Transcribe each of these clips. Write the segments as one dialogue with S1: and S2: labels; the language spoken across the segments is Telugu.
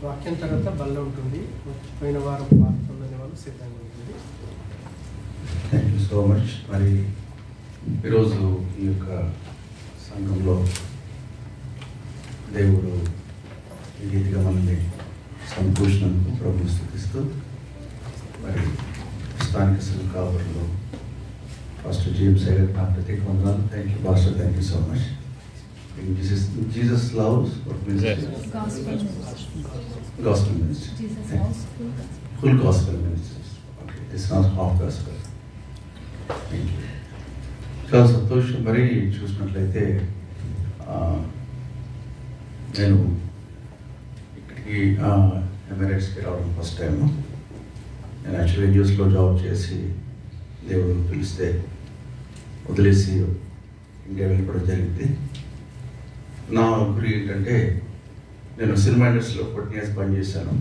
S1: వాక్యం తర్వాత బల్ల ఉంటుంది. పోయిన వారం పాల్గొనే వాళ్ళు సిద్ధంగా ఉంటుంది.
S2: Thank you so much. మరి ఈరోజు ఈ యొక్క సంఘంలో దేవుడు ఈ రీతిగా మనల్ని సంతోషినందుకు ప్రభుని స్తుతిస్తూ మరి స్థానిక సంఘ కాపురంలో పాస్టర్ జేమ్స్ గారు నా ప్రత్యేక వందనాలు. Thank you pastor, thank you so much. Jesus loves gospel ministry. Full gospel ministries. Okay, it's not half gospel. Thank you. చాలా సంతోషం. మరి చూసినట్లయితే నేను ఇక్కడికి ఎమిరేట్స్కి రావడం ఫస్ట్ టైం. నేను యాక్చువల్లీ న్యూస్లో జాబ్ చేసి దేవుడు పిలిస్తే వదిలేసి ఇండియా వెళ్ళిపోవడం జరిగింది. నా గురి ఏంటంటే నేను సినిమా ఇండస్ట్రీలో 14 years పనిచేశాను.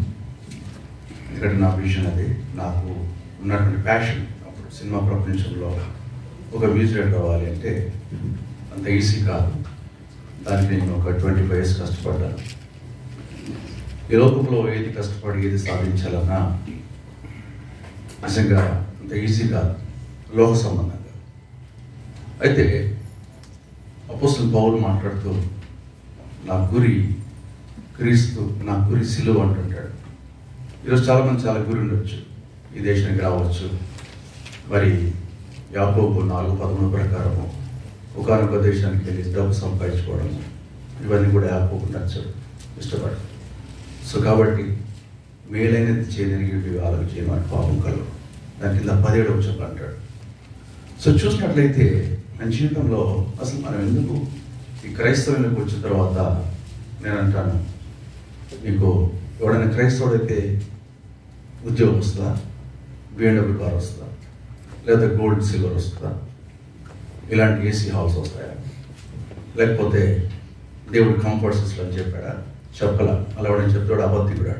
S2: ఎందుకంటే నా విజన్ అది, నాకు ఉన్నటువంటి ప్యాషన్. అప్పుడు సినిమా ప్రపంచంలో ఒక మ్యూజిక్ కావాలి అంటే అంత ఈజీ కాదు. దానికి నేను ఒక 25 years కష్టపడ్డాను. ఈ లోకంలో ఏది కష్టపడి ఏది సాధించాలన్నా నిజంగా అంత ఈజీ కాదు, లోక సంబంధంగా. అయితే అపోస్తలుడు పౌలు మాట్లాడుతూ నా గురి క్రీస్తు, నా గురి సిలువ అంటుంటాడు. ఈరోజు చాలామంది చాలా గురి ఉండొచ్చు, ఈ దేశానికి రావచ్చు. మరి యాకోబు 4:13 ప్రకారము ఒకనొక దేశానికి వెళ్ళి డబ్బు సంపాదించుకోవడము, ఇవన్నీ కూడా యాకోబు నచ్చడు, ఇష్టపడు. సో కాబట్టి మేలైనది చేయడానికి వాళ్ళకి చేయమని పాపం కలవు, దాని కింద 17వ వచనం అంటాడు. సో చూసినట్లయితే మన జీవితంలో అసలు మనం ఎందుకు ఈ క్రైస్తవులకు వచ్చిన తర్వాత నేను అంటాను, నీకు ఎవడైనా క్రైస్తవుడైతే ఉద్యోగం వస్తుందా, BMW కార్ వస్తుందా, లేదా గోల్డ్ సిల్వర్ వస్తుందా, ఇలాంటి AC హౌస్ వస్తాయా, లేకపోతే దేవుడు కంఫర్ట్స్ అని చెప్పాడా, చెప్పలా. అలా ఎవడని చెప్తాడు, అబద్ధికుడా.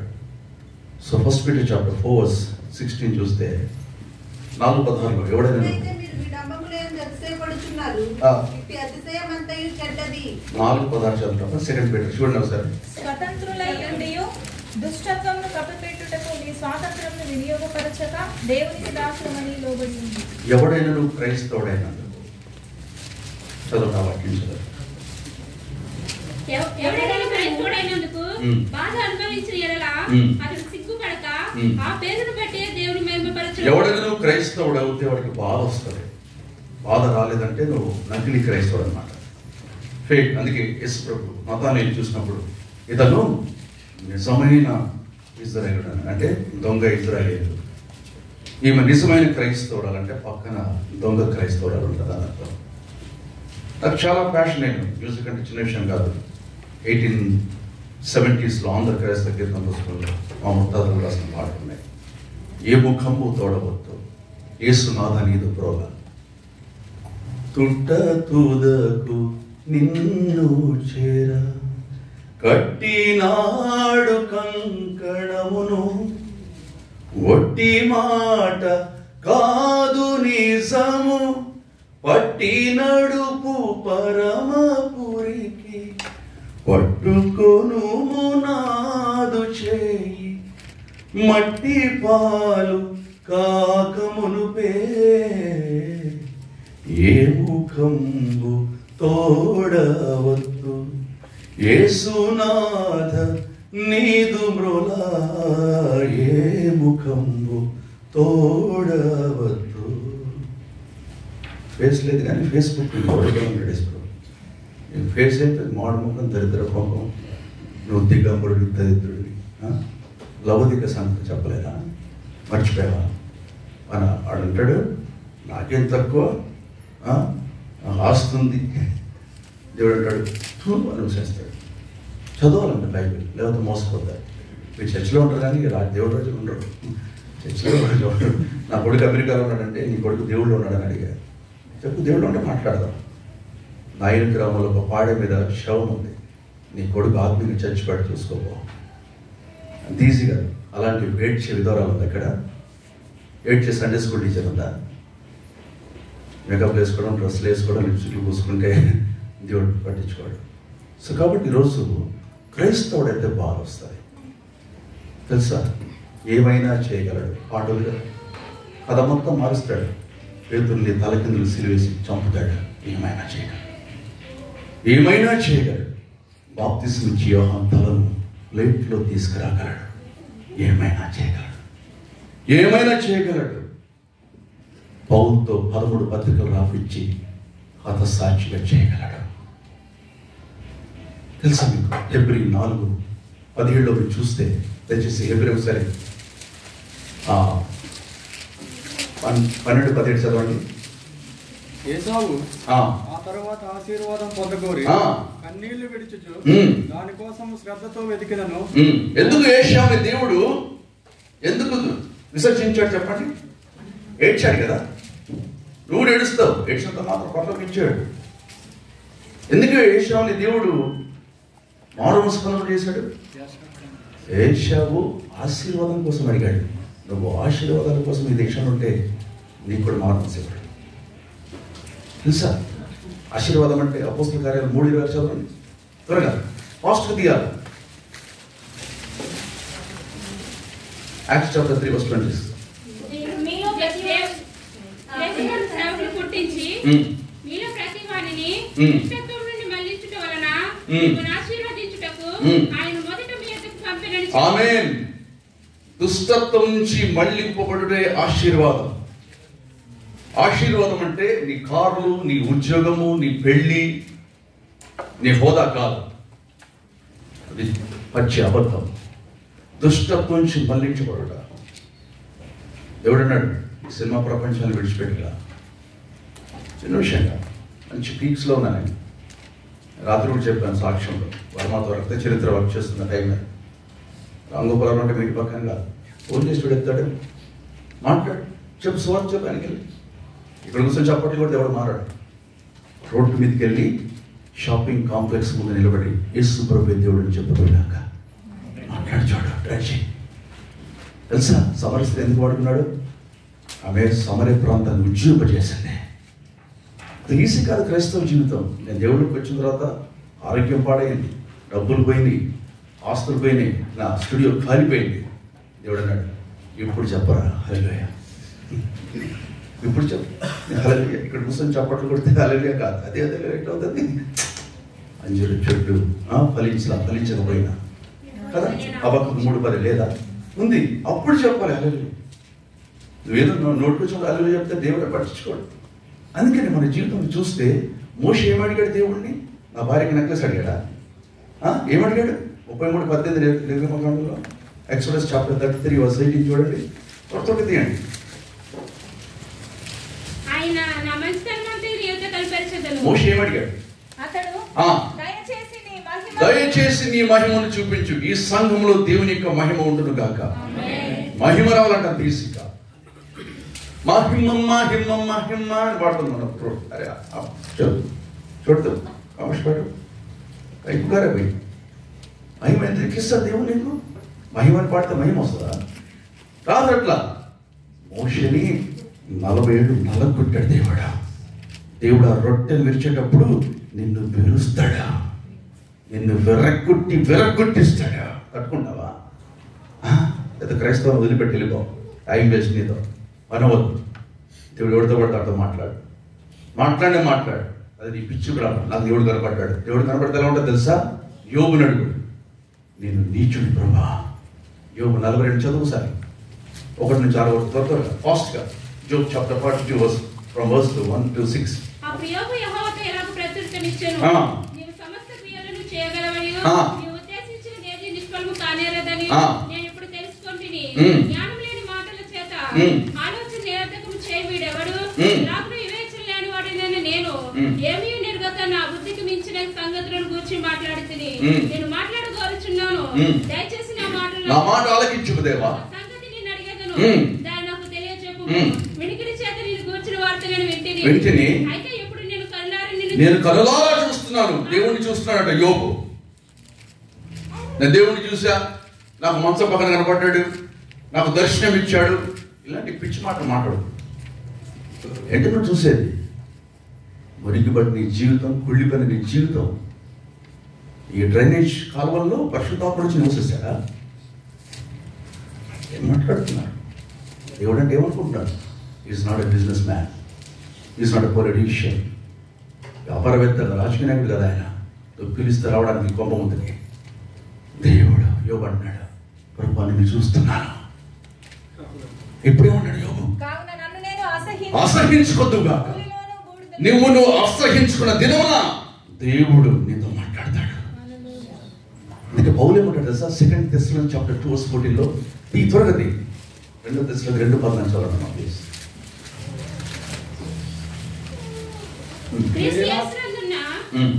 S2: సో ఫస్ట్ పీటర్ చాప్టర్ 4:16 చూస్తే 4:16 ఎవడైనా 4:16 చదువుతాం. సెకండ్ పీటర్ చూడండి ఒకసారి.
S3: స్వతంత్రులై ఉండియు దుష్టత్వమును కప్పిపెట్టుటకు నీ స్వాతంత్రమును వినియోగపరచక దేవునికి దాసులమని లోబడి ఉంది.
S2: ఎవడైనా నువ్వు క్రైస్తవుడైనందుకు చదువుతా వాక్యం చదువు.
S4: ఎవడైనా క్రైస్తవుడైనందుకు బాధ అనుభవించిన ఎడల అతడు సిగ్గుపడక ఆ పేరును బట్టి దేవుని మహిమపరచును.
S2: ఎవడైనా నువ్వు క్రైస్తవుడు అవుతే వాడికి బాధ వస్తుంది. బాధ రాలేదంటే నువ్వు నకిలీ క్రైస్తవుడు అనమాట, ఫేక్. అందుకే యేసు ప్రభు మతాన్ని చూసినప్పుడు ఇతను నిజమైన ఇజ్రాయేలుడు అంటే దొంగ ఇజ్రాయేలు, ఈమె నిజమైన క్రైస్తవుడు అంటే పక్కన దొంగ క్రైస్తవుడు ఉంటుంది అని అర్థం. నాకు చాలా ప్యాషన్. నేను మ్యూజిక్ అంటే చిన్న విషయం కాదు. 1870s ఆంధ్ర క్రైస్తవ కీర్తన పుస్తకంలో మా ముత్తాతలు రాసిన పాటలు ఉన్నాయి. ఏ ముఖంబు తోడవద్దు యేసునాథ నీదు ప్రోగ, తుట్ట తుదకు నిన్ను చేర, కట్టినాడు కంకణమును, ఒట్టి మాట కాదు నిజము, పట్టి నడుపు పరమపురికి, పట్టుకొను నాదు చేయి, మట్టి పాలు కాకమునుపే, ఏ ముఖంబు తోడవద్దు యేసునాథ నీదు మ్రోలా, ఏ ముఖంబు తోడవద్దు. ఫేస్ లేదు కానీ ఫేస్బుక్ ఫేస్ అయితే మాడు ముఖం, దరిద్ర ముఖం, నువ్వు దిగంబరుడు దరిద్రుడివి. లవదిక సంగతి చెప్పలేదా, మర్చిపోయావా అని ఆడంటాడు. నాకేం తక్కువ ఆస్తుంది దేవుడు అంటాడు, అనుసరిస్తాడు. చదవాలంటే బైబిల్, లేకపోతే మోసపోతారు. మీరు చర్చిలో ఉంటారు కానీ దేవుడు రోజు ఉండరు. చర్చిలో రోజు ఉండరు. నా కొడుకు అమెరికాలో ఉన్నాడంటే నీ కొడుకు దేవుళ్ళు ఉన్నాడని అడిగారు. చెప్పు, దేవుడు ఉంటే మాట్లాడదాం. నాయన గ్రామంలో ఒక పాడే మీద శవం ఉంది, నీ కొడుకు ఆత్మీయ చచ్చిపెట్టి చూసుకోబో. అంత ఈజీ కాదు. అలాంటి ఏడ్చే విధవరాలు ఉంది అక్కడ. ఏడ్చే సండే స్కూల్ టీచర్ ఉందా? మేకప్ వేసుకోవడం, డ్రెస్సులు వేసుకోవడం, లిప్స్టిక్లు పూసుకుంటే దేవుడు పట్టించుకోవడం. సో కాబట్టి ఈరోజు క్రైస్తవుడైతే బాగా వస్తుంది. తెలుసా? ఏమైనా చేయగలడు. పాటలుగా కథ మొత్తం మారుస్తాడు. పేతుల్ని తలకిందులు సిలివేసి చంపుతాడు. ఏమైనా చేయగలడు, ఏమైనా చేయగలడు. బాప్తిస్మం ఇచ్చి యోహాను తలను ప్లేట్లో తీసుకురాగలడు. ఏమైనా చేయగలడు, ఏమైనా చేయగలడు. పౌలుతో 13 పత్రికలు రాపిచ్చి హతసాక్షిగా చేయగలడు. తెలుసా మీకు? హెబ్రీ 4:17 మీరు చూస్తే, దయచేసి హెబ్రీ ఒకసారి 12-17 చదవండి.
S1: ఏసావు
S2: ఆ
S1: తర్వాత ఆశీర్వాదం పొందకోరి కన్నీళ్లు విడిచుచు దానికోసం శ్రద్ధతో వెతికినను.
S2: ఎందుకు ఏశావుని దేవుడు ఎందుకు విసర్జించాడు చెప్పండి? ఏడ్చాడు కదా. నువ్వు ఏడుస్తావు, ఏడ్చినంత మాత్రం పట్లకించాడు. ఎందుకు ఏశావుని దేవుడు మారుమస్పనం చేశాడు? ఏశావు ఆశీర్వాదం కోసం అడిగాడు. నువ్వు ఆశీర్వాదాల కోసం ఈ దేశంలో ఉంటే నీకు కూడా మారుమసివాడు. తెలుసా? ఆశీర్వాదం అంటే అపోస్తల కార్యాలు 3:20 చదవండి త్వరగా, ఫాస్ట్గా తీయాలి. Acts chapter 3:20.
S3: మీలో ప్రతి
S4: దేవుడు పుట్టించి మీలో ప్రతి వానిని దుష్టత్వం నుండి మళ్లించుట వలన మిమ్మల్ని ఆశీర్వదించుటకు ఆయన మొదట మీ యొద్దకు పంపినని.
S2: ఆమేన్. దుష్టత్వం నుంచి మళ్లింపబడుటే ఆశీర్వాదం. ఆశీర్వాదం అంటే నీ కార్లు, నీ ఉద్యోగము, నీ పెళ్లి, నీ హోదా కాదు. అది పచ్చి అబద్ధం. దుష్టత్వం నుంచి మళ్లించబడుట. ఎవడన్నాడు ఈ సినిమా ప్రపంచాన్ని విడిచిపెట్టుగా? చిన్న విషయంగా మంచి పీక్స్లో ఉన్నాను నేను. రాత్రి కూడా చెప్పాను సాక్ష్యంలో. వర్మతో రక్త చరిత్ర వర్క్ చేస్తున్న టైంలో రంగోపురం అంటే మీకు పక్కన కాదు. ఫోన్ చేసి ఎత్తాడు, మాట్లాడు, చెప్పు సువార్త చెప్పు. ఆయనకి వెళ్ళి ఇక్కడ కూర్చొని చప్పట్లు కూడా ఎవడు మారాడు. రోడ్డు మీదకి వెళ్ళి షాపింగ్ కాంప్లెక్స్ ముందు నిలబడి యేసు ప్రభువే దేవుడిని చెప్పుకోలేక మాట్లాడు. చూడ ట్రై చేయి. తెలుసా సమరస్త్రీ ఎందుకు వాడుకున్నాడు? ఆమె సమరయ ప్రాంతాన్ని ఉజ్జీవింపజేసింది. అది ఈజీ కాదు క్రైస్తవ జీవితం. నేను దేవుడికి వచ్చిన తర్వాత ఆరోగ్యం పాడైంది, డబ్బులు పోయినాయి, ఆస్తులు పోయినాయి, నా స్టూడియో కాలిపోయింది. దేవుడు అన్నాడు, ఇప్పుడు చెప్పరా హల్లెలూయా, ఇప్పుడు చెప్పు. హల్లెలూయా ఇక్కడ కూర్చొని చప్పట్లు కొడితే హల్లెలూయా కాదు, అదే అదే ఎట్లా అవుతుంది? అంజూరు చెట్టు ఫలించకపోయినా కదా. హబక్కూకు 3:10 లేదా ఉంది. అప్పుడు చెప్పాలి హల్లెలూయా. నువ్వేదో నోటుకొచ్చి హల్లెలూయా చెప్తే దేవుడు పట్టించుకోడు. అందుకని మన జీవితం చూస్తే మోషే ఏమడిగాడు దేవుడిని? నా భార్యకి నెక్లెస్ అడిగాడా? ఏమడిగాడు? 33:18 నిర్గమకాండంలో, ఎక్సోడస్ చాప్టర్ 33:18 చూడండి. త్వరగా తీయండి.
S4: ఆయన నా మంచితనమంతా నీ యొద్ద కనపరచెదను.
S2: మోషే ఏమడిగాడు?
S3: అతడు
S2: దయచేసి నీ మహిమను చూపించు, ఈ సంఘంలో దేవుని యొక్క మహిమ ఉండును గాక. మహిమ రావాలంట తీసిక. మహిమ మహిమ మహిమ అని పాడుతుంది మనం. అరే చూడతాం కామర్షపాటు కైపుగారే పోయి మహిమ ఎందుకు ఇస్తారు దేవుడు నీకు? మహిమని పాడితే మహిమ వస్తుందా? రాదు. అట్లా మోషని 40 ఏళ్ళు నలగొట్టాడు దేవుడా. దేవుడు ఆ రొట్టెలు విరిచేటప్పుడు నిన్ను విరుస్తాడా, నిన్ను విరగొట్టిస్తాడా. కట్టుకుంటావా? లేదా క్రైస్తవం వదిలిపెట్టి వెళ్ళిపో. టైం వేస్ట్ నీతో అనవద్దు. దేవుడు ఎవరితో పడితే అర్థం మాట్లాడు. అది నీ పిచ్చి ప్రాబ్లం. నాకు దేవుడు కనపడ్డాడు. దేవుడు కనపడితే ఎలా ఉంటుంది తెలుసా? యోబు నడుగుడు, నేను నీచుడు ప్రభా. యోబు 42 చదువు సార్, 1 నుంచి 6 వరకు త్వరగా ఫాస్ట్గా. Job chapter 42 from verse 1 to 6.
S4: అప్పుడు యోబు యెహోవాతో ఎలాగూ ప్రత్యుత్తరమిచ్చెను, నీవు సమస్త క్రియలను చేయగలవనియు నీవు ఉద్దేశించినది ఏది నిష్ఫలము కానేరదని నేను ఇప్పుడు తెలుసుకొంటిని. జ్ఞానం లేని మాటల చేత ఆలోచన నిరర్ధకము చేయి వీడెవడు? నాకు వివేచన లేని వాడినైన నేను ఏమీ నిర్గత నా బుద్ధికి మించిన సంగతులను గూర్చి మాట్లాడుతుని. నేను మాట్లాడగోరుచున్నాను, దయచేసి నా మాట
S2: ఆలకించు దేవా.
S4: సంగతి నేను అడిగేదను, దాన్ని నాకు తెలియచెప్పు. వినికిడి చేత నేను గూర్చిన వార్త నేను వింటిని. అయితే ఇప్పుడు
S2: నేను కనులారా చూస్తున్నాను. దేవుణ్ణి చూస్తున్నాడట యోబు. నేను దేవుణ్ణి చూసా, నాకు మంచం పక్కన కనపడ్డాడు, నాకు దర్శనం ఇచ్చాడు. ఇలాంటి పిచ్చి మాట్లాడు. ఏంటి నువ్వు చూసేది? మురిగిబడి నీ జీవితం, కుళ్ళిపోయిన నీ జీవితం. ఈ డ్రైనేజ్ కాలువల్లో పరిశుద్ధాత్ముడు వచ్చి నివసిస్తాడా? మాట్లాడుతున్నారు. దేవుడు అంటే ఏమనుకుంటున్నాడు? Is not a business man, is not a politician. వ్యాపారవేత్త, రాజకీయ నాయకుడు కదా ఆయన. పిలిస్తే రావడానికి కొంప ఉంటుంది. దేవుడు యోబు అంటున్నాడు, ప్రభు నిన్ను చూస్తున్నాను. ఎప్పుడేమన్నాడు యోబు? అసహించుకోద్దుగా. నువ్వు అసహించుకున్న దినమున దేవుడు నీతో మాట్లాడతాడు. అందుకే పౌలు ఏమంటాడు తెలుసా? 2 Thessalonians chapter 2:14 ఈ త్వరగతి 2 Thessalonians 2:14 చదవండి ప్లీజ్.
S4: క్రీస్తు యేసునందున్న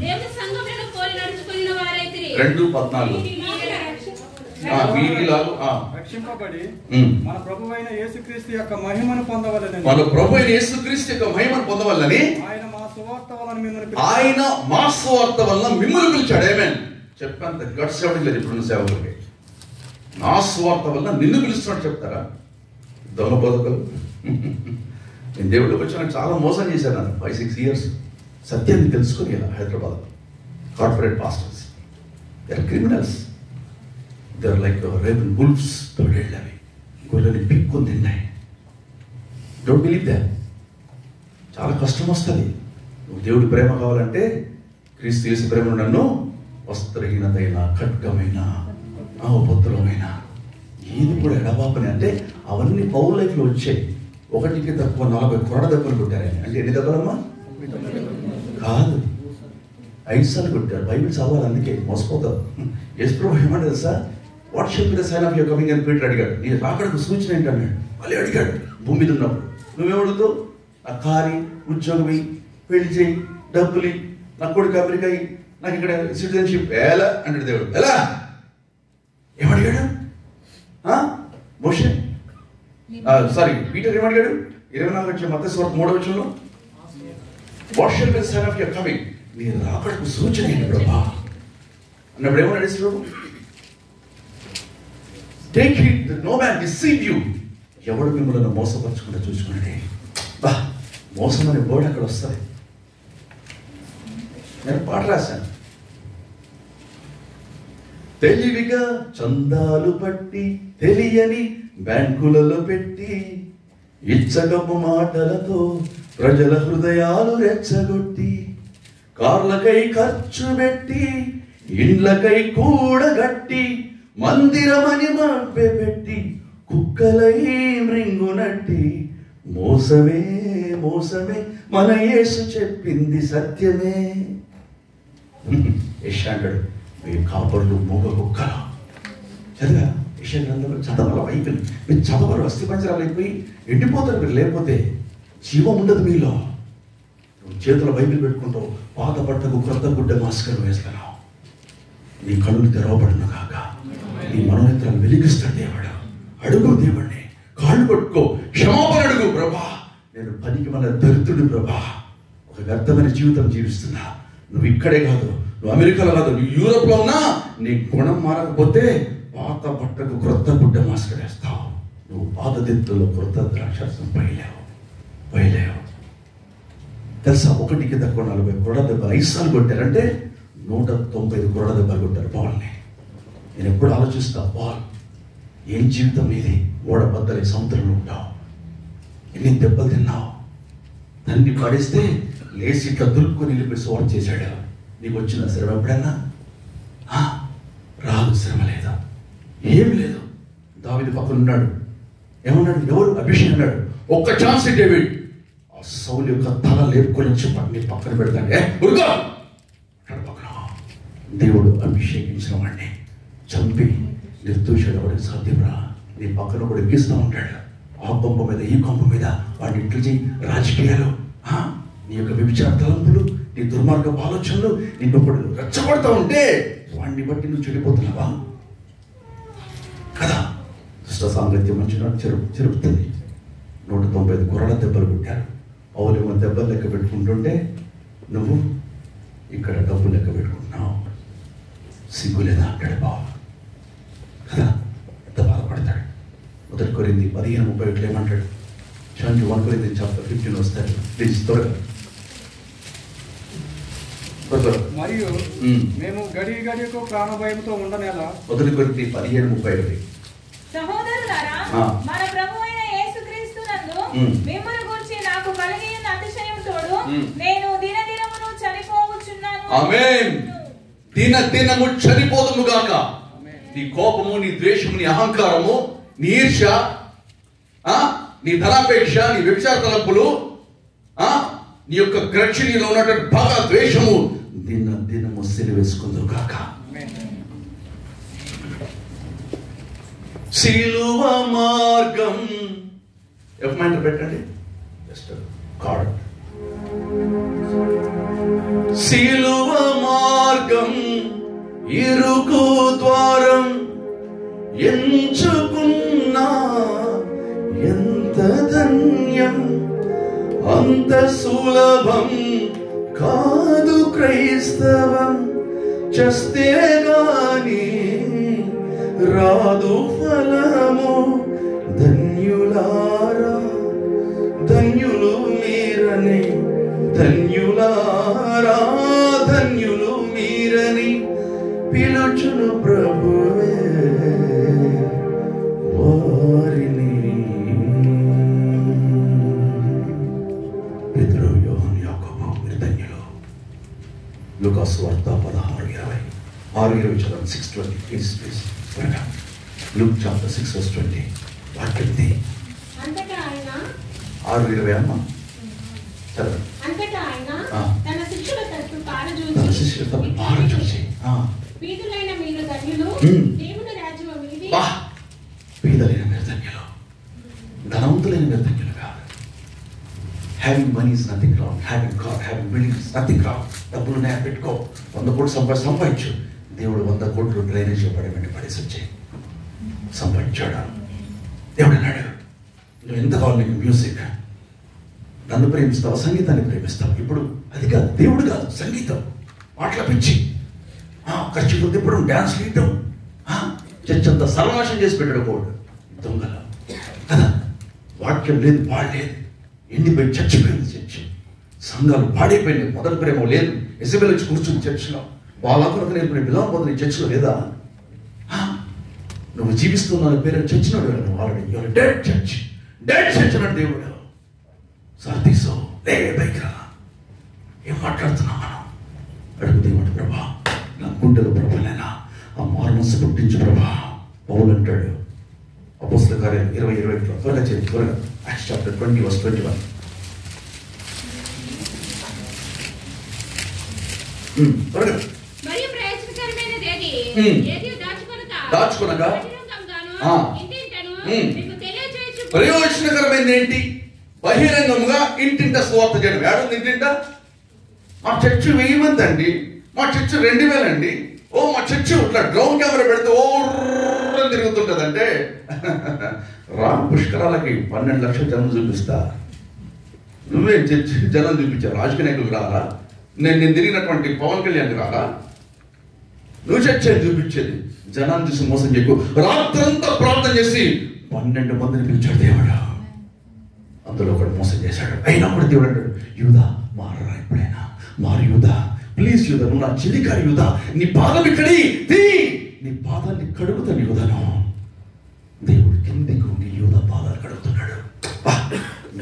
S4: దేవుని సంఘములను పోలి నడుచుకొనిన వారైతిరి.
S2: 2:14
S5: రక్షింపబడి మన ప్రభువైన యేసుక్రీస్తు యొక్క మహిమను పొందవలెనని ఆయన మా సువార్త వలన మిమ్మల్ని
S2: పిలిచాడు. ఆమేన్. చెప్పంత గట్స్ లేదు ఇప్పుడు సేవకులకి. నా సువార్త వల్ల నిన్ను పిలుస్తున్నాడు చెప్తారా? దొంగ బోధకులు. నేను దేవుడికి వచ్చి చాలా మోసం చేశాను. 5-6 years సత్యాన్ని తెలుసుకుని Hyderabad corporate pastors, they are criminals. They are like raven wolves. తోడేళ్ళవి గొర్రెని పిక్కుని తిన్నాయి. Don't believe that. చాలా కష్టం వస్తుంది. నువ్వు దేవుడి ప్రేమ కావాలంటే క్రీస్తు యేసు ప్రేమ నన్ను వస్త్రహీనతైన, ఖడ్గమైన, ఉపద్రవమైన ఏది కూడా ఎడబాపని అంటే అవన్నీ పౌరు లైఫ్లో వచ్చాయి. 1కి తక్కువ 40 కొరడ దెబ్బలు కొట్టారు. అంటే ఎన్ని దెబ్బలమ్మా? కాదు, 5 సార్లు కొట్టారు. బైబిల్ చదవాలి, అందుకే మోసపోతారు. యేసు ప్రభు ఏమంటారు sir? What shall be the sign of your coming అని పీటర్ అడిగాడు. నీ రాకడకు సూచన ఏంటన్నాడు. మళ్ళీ అడిగాడు భూమి మీద ఉన్నప్పుడు. నువ్వేమడుగుతావు? నా కారి, ఉద్యోగమి, పెళ్లి చేయి, డబ్బులి, నా కొడుకు అమెరికా, నాకు ఇక్కడ సిటిజన్షిప్ ఎలా అంటాడు దేవుడు. ఎలా? ఏమడిగాడు? మోషే పీటర్ ఏమడిగాడు? 24 మత్తయి సువార్త 3వ what shall be the sign of your coming? నీ రాకడకు సూచన ఏంటి ప్రభా అన్నప్పుడు ఏమన్నాడు ప్రభు? Take it that no man deceive you. ఎవడు మిమ్మల్ని మోసపరచకుండా చూసుకున్నాడే. బా, మోసం అనే బోర్డు అక్కడ వస్తుంది. నేను పాట రాశాను. తెలివిగా చందాలు పట్టి తెలియని బ్యాంకులలో పెట్టి ఇచ్చగపు మాటలతో ప్రజల హృదయాలు రెచ్చగొట్టి కార్లకై ఖర్చు పెట్టి ఇండ్లకై కూడగట్టి మందిరమని మభ్య పెట్టి కుక్కలై మృంగునట్టి మోసమే మోసమే మన యేసు చెప్పింది సత్యమే. యెషయాడు మీ కాపర్లు మూగ కుక్కలు. చదివా యెషయా గ్రంథంలో చదవాలి. బైబిల్ మీరు చదవరు, అస్థిపంజరాలు అయిపోయి ఎండిపోతారు. మీరు లేకపోతే జీవం ఉండదు మీలో. నువ్వు చేతుల బైబిల్ పెట్టుకుంటావు, పాత బట్టకు క్రొత్త గుడ్డ మాస్కర్ వేస్తున్నావు. నీ కళ్ళు తెరవబడును కాక, నీ మనోనేత్రాలు వెలిగిస్తాడు దేవుడు. అడుగు దేవుడిని, కాళ్ళు పట్టుకో, క్షమాపణ అడుగు. ప్రభా, నేను పనికి మన దరిద్రుడు ప్రభా, ఒక వ్యర్థమైన జీవితం జీవిస్తున్నా. నువ్వు ఇక్కడే కాదు, నువ్వు అమెరికాలో కాదు, నువ్వు యూరోప్లో ఉన్నా నీ గుణం మారకపోతే పాత బట్టకు క్రొత్త గుడ్డ మాస్కర్ వేస్తావు. నువ్వు పాత దిత్తుల్లో క్రొత్త ద్రాక్షారసం పైలేవు. తెలుసా? 1కి తక్కువ 40 కొరడ దెబ్బలు 5 సార్లు కొట్టారంటే 195 కొరడ దెబ్బలు కొట్టారు పాల్ని. నేను ఎప్పుడు ఆలోచిస్తా, పాల్ ఏం జీవితం ఇది? ఓడబద్దలే సముద్రంలో ఉంటావు, ఎన్ని దెబ్బలు తిన్నావు. తన్ని పడేస్తే లేచి ఇట్లా దులుపుకొని వెళ్ళిపోయి సోర్ చేశాడు. నీకు వచ్చిన శ్రమ ఎప్పుడన్నా? రాదు, శ్రమ లేదా, ఏమి లేదు. దావీదు పక్కన ఉన్నాడు. ఏమన్నాడు? ఎవరు? అభిషేక్ అన్నాడు. ఒక్క ఛాన్స్ డేవిడ్. ఆ సౌలు యొక్క తల లేపుకొని వచ్చి నీ పక్కన పెడతాడు. ఉరుగా పక్కన. దేవుడు అభిషేకించిన వాడిని చంపి నిర్దోషుడు అవ్వడం సాధ్యం రా. నీ పక్కన కూడా ఎక్కిస్తూ ఉంటాడు. ఆ కొంప మీద ఈ కొంప మీద వాడిని ఇట్లు చేయి. రాజకీయాలు, నీ యొక్క వ్యభిచార తలంపులు, నీ దుర్మార్గపు ఆలోచనలు నిన్నొకడు రెచ్చగొడతా ఉంటే వాడిని బట్టి నువ్వు చెడిపోతున్నావా కదా? దుష్ట సాంగత్యం మంచి చెరుపుతుంది. 195 కొరడ దెబ్బలు కొట్టారు. అవులేమో దెబ్బలు లెక్క పెట్టుకుంటుంటే నువ్వు ఇక్కడ డబ్బు లెక్క పెట్టుకుంటున్నావు. సిగ్గులేదా అంటాడు బావ కదా? ఎంత బాధపడతాడు. 1 కొరింథీ 15:31 ఏమంటాడు? 1 కొరింథీ chapter 15 వస్తాడు. ప్లీజ్ త్వరగా.
S5: మరియు మేము గడియకు ప్రాణభయంతో ఉండనేలా.
S2: 1 కొరింథీ 15:31.
S3: సహోదరులారా, మన ప్రభువైన యేసుక్రీస్తునందు మిమ్మల్ని గురించి నాకు కలిగిన అతిశయం తోడు నేను దినదినమును చనిపోవచ్చున్నాను.
S2: ఆమేన్. దినదినము చనిపోదుము గాక. నీ కోపము, నీ ద్వేషము, నీ అహంకారము, నీ ఈర్ష్య, నీ ధనాపేక్ష, నీ వ్యభిచార తలంపులు, నీ యొక్క గ్రక్ష, నీలో ఉన్నటువంటి బాధ, ద్వేషము దినదినము సిలువేసుకుందువు గాక. సిలువ మార్గం ఎఫ్మైంటర్ పెట్టండి. Just card. సిలువ మార్గం ఇరుకు ద్వారం ఎంచుకున్నా ఎంత ధన్యం, అంత సులభం కాదు క్రైస్తవం. చస్తే గాని రాదు ఫలము. ధన్యులారా, ధన్యులు మీరని, ధన్యులారా, ధన్యులు మీరని పిలుచును ప్రభువే వారిని. పేతురు, యోహాను, యాకోబు మీరు ధన్యులు. లూకాసు వార్త 16:20. 6:20 చదవండి. 6:20 please please. Luke chapter 6 verse 20. వాక్యంది.
S4: అంతటా ఆయన
S2: 6:20 అమ్మ చదవండి.
S4: అంతటా ఆయన తన శిష్యుల తట్టు
S2: పారజూచి
S4: పీదులైన మీరు ధన్యులు, దేవుని రాజ్యము మీది.
S2: పీదలైన మీరు ధన్యులు, ధనవంతులైన మీరు ధన్యులు కాదు. Having money is nothing wrong. Having car, having building is nothing wrong. డబ్బులు ఉన్నాయా పెట్టుకో. 100 కోట్లు సంపాదించు. దేవుడు 100 కోట్లు డ్రైనేజ్ పడేమని పడేసి వచ్చాయి సంపాదించాడు. దేవుడు అన్నాడు, నువ్వు ఎంత కావాలి నీకు మ్యూజిక్, నన్ను ప్రేమిస్తావు, సంగీతాన్ని ప్రేమిస్తావు. ఇప్పుడు అది కాదు, దేవుడు కాదు, సంగీతం, మాటల పిచ్చి, ఖర్చు తిప్పడం, డ్యాన్స్ వేయటం, చర్చ్ అంతా సర్వనాశం చేసి పెట్టాడు కోడు దొంగల కదా. వాక్యం లేదు, పాడలేదు, ఎండిపోయి చచ్చిపోయింది చర్చ్. సంఘాలు పాడైపోయింది, మొదటి ప్రేమ లేదు. ఎసబెల్ వచ్చి కూర్చుంది చర్చ్లో. బాలాకులకు నేర్పిన బిలాం పొందిన చర్చ్లో లేదా? నువ్వు జీవిస్తున్నావు పేరు చచ్చినాడు. నువ్వు already dead church, dead church అన్నాడు దేవుడు. సార్తీసో పైకి రా. ఏం మాట్లాడుతున్నావు మనం? అడుగుదేమంట, ప్రభా నా గుండెలో ప్రభలేనా ఆ మారుమనసు పుట్టించు ప్రభా. పౌలు అంటాడు అపోస్తల కార్యాలు 20:21. త్వరగా చేయండి, త్వరగా. Acts chapter 20 verse 21. త్వరగా.
S4: మరియు ప్రయోజనకరమైనది ఏది
S2: దాచుకొనగా ప్రయోజనకరమైనది ఏంటి? బహిరంగంగా ఇంటింట స్వార్థ చేయడం. ఏడుంది ఇంటింట? మా చర్చ్ 1000 మంది అండి, మా చర్చ్ 2000 అండి. ఓ మా చర్చ్ ఇట్లా డ్రోన్ కెమెరా పెడితే ఓ తిరుగుతుంటదంటే రామ్ పుష్కరాలకి 12 లక్షల జనం చూపిస్తా. నువ్వే చర్చ్ జనం చూపించా. రాజకీయ నాయకులకు రాలా? నేను తిరిగినటువంటి పవన్ కళ్యాణ్కి రాలా? నువ్వు చర్చ చూపించేది జనాన్ని చూసి మోసం చేయకు. రాత్రంతా ప్రార్థన చేసి 12 మందిని పిలిచాడు దేవుడు. అందులో ఒకడు మోసం చేశాడు. అయినా కూడా దేవుడు అంటాడు, యూదా మారరా, ఎప్పుడైనా మారు యూదా, ప్లీజ్ యూదా, నువ్వు నా చిలికారు యూదా, నీ పాదం ఇక్కడి తీ, నీ పాదాన్ని కడుగుతాను యూదాను. దేవుడు కిందికి ఉండి యూదా పాదాలు కడుగుతున్నాడు.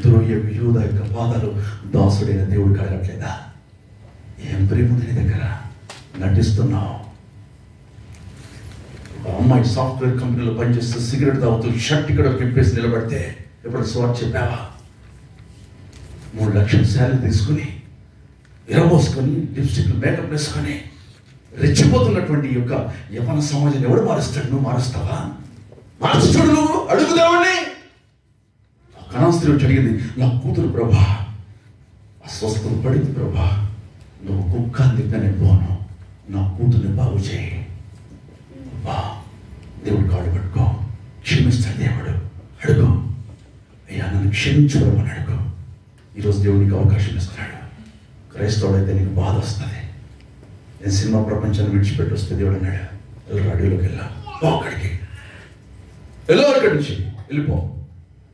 S2: ద్రోహ్యకు యూదా యొక్క పాదాలు దాసుడైన దేవుడు కడగట్లేదా? ఏం ప్రేమ నీ దగ్గర నటిస్తున్నావు. అమ్మాయి సాఫ్ట్వేర్ కంపెనీలో పనిచేస్తూ సిగరెట్ తాగుతూ షర్ట్ ఇక్కడ విప్పేసి నిలబడితే ఎప్పుడు స్వాట్ చెప్పావా? 3 లక్షల శాలరీ తీసుకుని ఇరవోసుకొని లిప్స్టిక్ మేకప్ వేసుకొని రెచ్చిపోతున్నటువంటి యొక్క యవన సమాజాన్ని ఎవడు మారుస్తాడు? నువ్వు మారుస్తావా? మార్చుడు. నువ్వు అడుగుదామని కణాస్త్రి అడిగింది, నా కూతురు ప్రభా అస్వస్థత పడింది ప్రభా, నువ్వు కుక్కాన్ని నేను పోను, నా కూతుర్ని బాగు చేయి. దేవుడు కాడు పట్టుకో, క్షమిస్తాడు దేవుడు. అడుగు, అయ్యా నన్ను క్షమించుకోమని అడుగు. ఈరోజు దేవుడికి అవకాశం ఇస్తున్నాడు. క్రైస్తవుడు అయితే నీకు బాధ వస్తుంది. నేను సినిమా ప్రపంచాన్ని విడిచిపెట్టి వస్తే దేవుడు అన్నాడు, అడవిలోకి వెళ్ళా, అక్కడికి ఎలా అక్కడి నుంచి వెళ్ళిపో.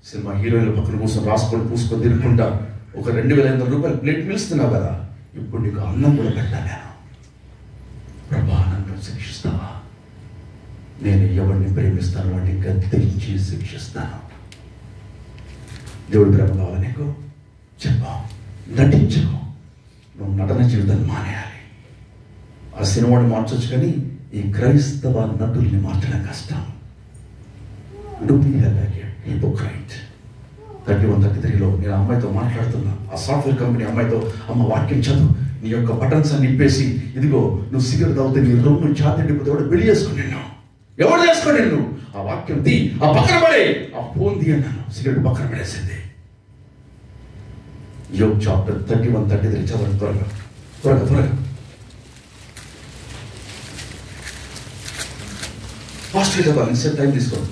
S2: సినిమా హీరోయిన్ల పక్కన కూర్చొని రాసుకొని పూసుకొని తిరుగుకుంటా ఒక 2500 రూపాయలు ప్లేట్ పిలుస్తున్నావు కదా, ఇప్పుడు నీకు అన్నం కూడా పెట్టా నేను. ప్రభా నన్ను శిక్షిస్తావా? నేను ఎవరిని ప్రేమిస్తాను వాడిని గద్దించి శిక్షిస్తాను. దేవుడి ప్రేమ కావాలి నీకు? చెప్పు, నటించకు. నువ్వు నటన జీవితాన్ని మానేయాలి. ఆ సినిమాని మార్చొచ్చు, కానీ ఈ క్రైస్తవ నటుల్ని మార్చడం కష్టం. హిపోక్రైట్ 31-33లో నేను అమ్మాయితో మాట్లాడుతున్నా. ఆ సాఫ్ట్వేర్ కంపెనీ అమ్మాయితో, అమ్మ వాక్యం చదువు, నీ యొక్క బటన్స్ అన్ని నింపేసి, ఇదిగో నువ్వు సిగరెట్ తాగితే నీ రొమ్ము ఛాతి నింపితే వాడు పెళ్లి చేసుకుని నిన్ను, ఎవరు చేసుకోండి నిన్ను, ఆ వాక్యం తీ, ఆ పక్కన పడే, ఆ ఫోన్ తీ అన్నాను. సిగరెట్ పక్కన పడేసింది. యోబ్ చాప్టర్ 31-33 చదవండి త్వరగా త్వరగా త్వరగా. ఫాస్ట్ చదవాలి, సేపు టైం తీసుకోండి.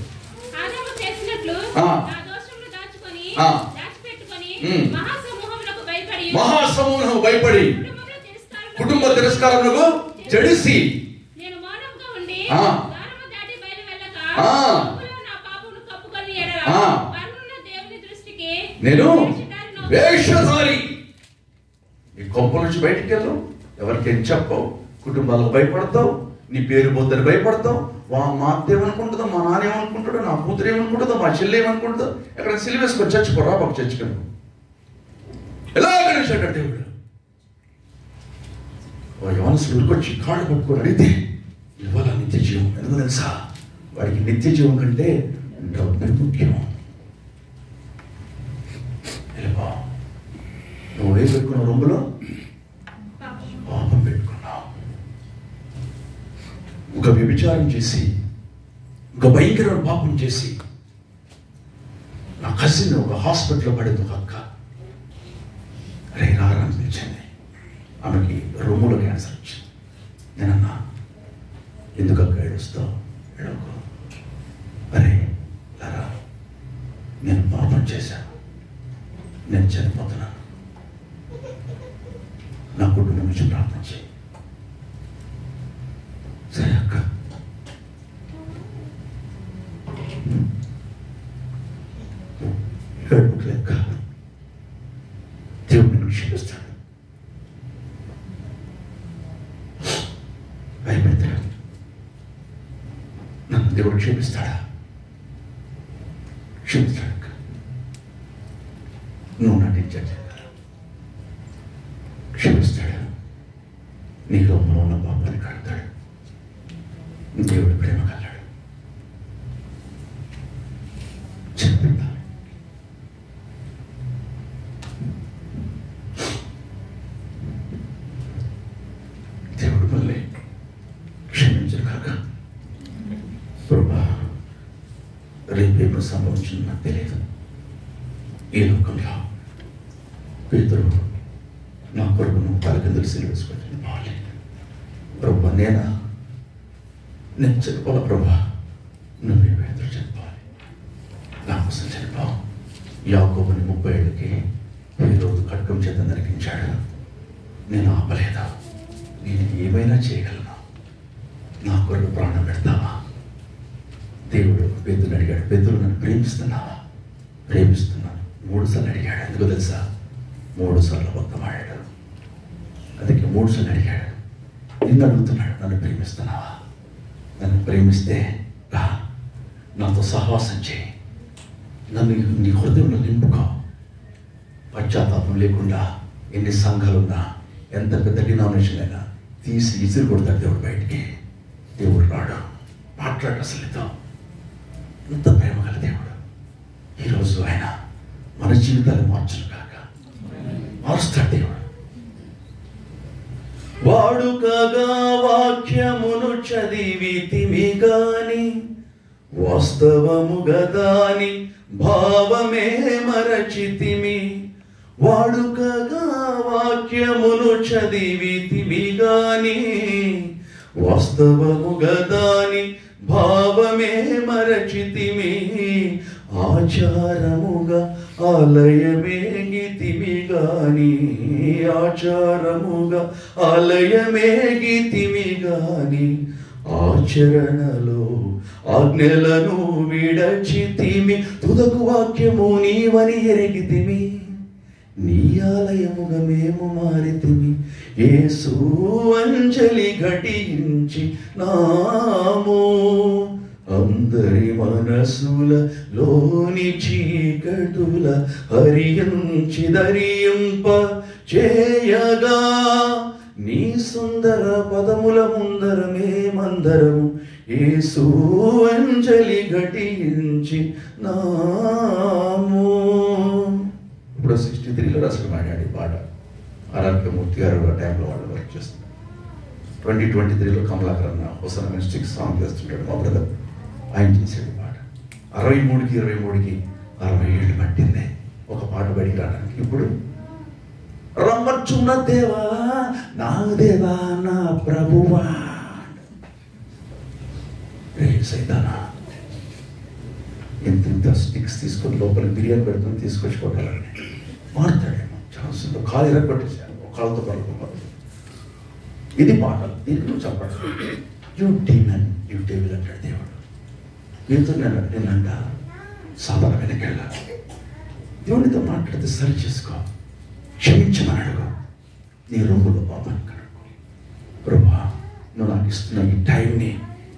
S2: మహాసమూహము భయపడి కుటుంబ తిరస్కారములకు జడిసి నేను వేషధారి. నీ కొంప నుంచి బయటికి వెళ్ళు, ఎవరికేం చెప్పవు, కుటుంబాలకు భయపడతావు, నీ పేరు పోతే భయపడతావు. మా అత్త ఏమనుకుంటుందో, మా నాన్న ఏమనుకుంటాడో, నా కూతురు ఏమనుకుంటుందో, మా చెల్లి ఏమనుకుంటుందో, ఎక్కడ సిలివేసుకొని చచ్చిపోరా పక్క చచ్చిపోను. ఎలా కలిసాడు దేవుడు? యవనస్తులు ఉరికొచ్చి కాళ్ళు పట్టుకొని అడిగితే ఇవాళ నిత్య జీవం. ఎందుకు తెలుసా? వాడికి నిత్య జీవం కంటే డబ్బు ముఖ్యం. నువ్వే పెట్టుకున్నావు రొమ్ములో, పాపం పెట్టుకున్నావు. ఒక వ్యభిచారం చేసి, ఒక భయంకరమైన పాపం చేసి, నా కజిన్ ఒక హాస్పిటల్లో పడేది. ఒక అక్క అరే రారా అని పిలిచింది. ఆమెకి రొమ్ములో క్యాన్సర్ వచ్చింది. నేనన్నా, ఎందుకు అక్క ఏడుస్తావు? ఏడవకు. అరే లారా, నేను పాపం చేశాను, నేను చనిపోతున్నాను, నా కుటుంబం నుంచి ప్రార్థన చేయి. సరే అక్క. లెక్క దేవుడు నిన్ను క్షమిస్తాడు. భయపెడతాడు. నన్ను దేవుడు క్షమిస్తాడా? క్షమిస్తాడు. నువ్వు నటించాడు, క్షమిస్తాడు. నీ లోపల ఉన్న పాపాన్ని కడతాడు. దేవుడు ప్రేమ కలడు. చెప్పిద్దా? దేవుడు మళ్ళీ క్షమించరు కాక. ప్రభా, రేపేపు సంభవించింది నాకు తెలియదు. ఈ లోకంలో పేతురు నా కొరకు నువ్వు తలకిందులు సిలివేసుకొని బాగాలి. ప్రభా, నేను చనిపోవాలి. ప్రభా, నువ్వే పేతురు చనిపోవాలి, నా కోసం చనిపోవు. యాకోబుని 30 ఏళ్ళకి ఈ రోజు ఖడ్గం చేత నరికించాడు. నేను ఆపలేదు. నేను ఏమైనా చేయగలను. నా కొరకు ప్రాణం పెడతావా? దేవుడు పేతురుని అడిగాడు, పేతురు నన్ను ప్రేమిస్తున్నావా? ప్రేమిస్తున్నాను 3 సార్లు అడిగాడు. ఎందుకో తెలుసా? 3 సార్లు అబద్ధమాడాడు. అందుకే 3 సార్లు అడిగాడు. నిన్ను అడుగుతున్నాడు, నన్ను ప్రేమిస్తున్నావా? నన్ను ప్రేమిస్తే రా, నాతో సహవాసం చేయి, నన్ను నీ హృదయంలో నింపుకో. పశ్చాత్తాపం లేకుండా ఎన్ని సంఘాలున్నా, ఎంత పెద్ద డినామినేషన్ అయినా తీసి ఇసిరి కొడతాడు దేవుడు బయటికి. దేవుడు రాడు, మాట్లాడు అసలు. ఎంత ప్రేమ గల దేవుడు. ఈరోజు ఆయన మన జీవితాన్ని మార్చును కాక, మారుస్తాడు దేవుడు. వాడుకగా వాక్యమును చదివితిమి గాని, వాస్తవము గదాని భావమే మరచితిమి. వాడుకగా వాక్యమును చదివితిమి గాని, వాస్తవము గదాని భావమే మరచితిమి. ఆచారముగా ఆలయమేగితిమి గాని, ఆచారముగా ఆలయమేగితిమి గాని, ఆచరణలో ఆజ్ఞలను విడచితిమి. తుదకు వాక్యము నీవని ఎరిగితిమి. నీ ఆలయముగా మేము మారితిమి, యేసు అంజలి ఘటించి నాము. అందరి మనసుల లోని చీకటుల హరించి దరియింప చేయగా, నీ సుందర పదముల ముందర మేమందరము యేసు అంజలి ఘటించి నాము. ఇప్పుడు 63లో రాసుకుని మాట్లాడి పాట ఆర్ఆర్కేమూర్తి గారు ఆ టైంలో వాళ్ళు వర్క్ చేస్తున్నారు. 2023లో కమలాకర్ అన్న హోసన మిస్టిక్ సాంగ్ చేస్తుంటాడు మా బ్రదర్, ఆయన చేసాడు పాట. 63కి 23కి 60 ఏళ్ళు పట్టింది ఒక పాట బయటికి రావడానికి. ఇప్పుడు రమ్మచ్చున్న దేవా నా దేవా నా ప్రభువా, సైతానా ఎంత స్టిక్స్ తీసుకొని లోపల బిర్యానీ పెడుతుంది తీసుకొచ్చి కొట్టాలని మారుతాడేమో ఛాన్స్లో కాలు ఎరగొట్టేసాను, ఒక కాళ్ళతో పడుకోవాలి. ఇది పాట, దీనికి నువ్వు చెప్పాలి. యూ డీమన్ యూ డేవిల్ అంటాడు దేవుడు. దీంతో నేనంట సాధన వెనకెళ్ళాలి. దేవునితో మాట్లాడితే సరి చేసుకో, క్షమించమని అడుగు, నీ రొమ్ములో పాపాన్ని కనుక్కో. ప్రభా నువ్వు నాకు ఇస్తున్న ఈ టైంని